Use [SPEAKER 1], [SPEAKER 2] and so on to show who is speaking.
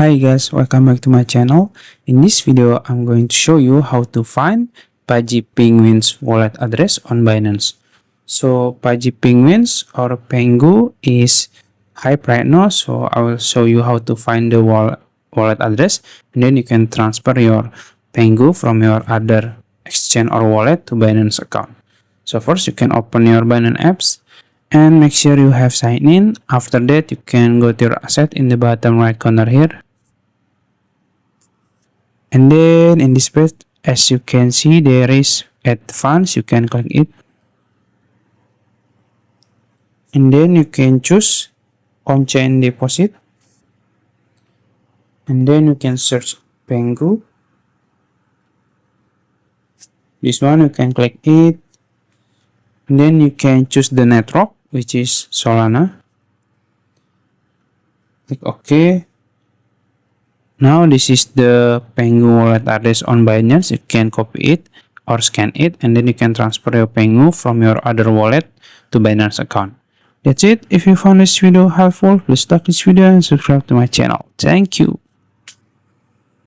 [SPEAKER 1] Hi guys, welcome back to my channel. In this video, I'm going to show you how to find PENGU Penguin's wallet address on Binance. So PENGU Penguins or Pengu is hype right now, so I will show you how to find the wallet address, and then you can transfer your Pengu from your other exchange or wallet to Binance account. So first you can open your Binance apps and make sure you have signed in. After that, you can go to your asset in the bottom right corner here, and then in this page, as you can see, there is add funds. You can click it, and then you can choose on-chain deposit, and then you can search Pengu. This one you can click it, and then you can choose the network, which is Solana. Click OK. Now this is the Pengu wallet address on Binance. You can copy it or scan it, and then you can transfer your Pengu from your other wallet to Binance account. That's it. If you found this video helpful, please like this video and subscribe to my channel. Thank you.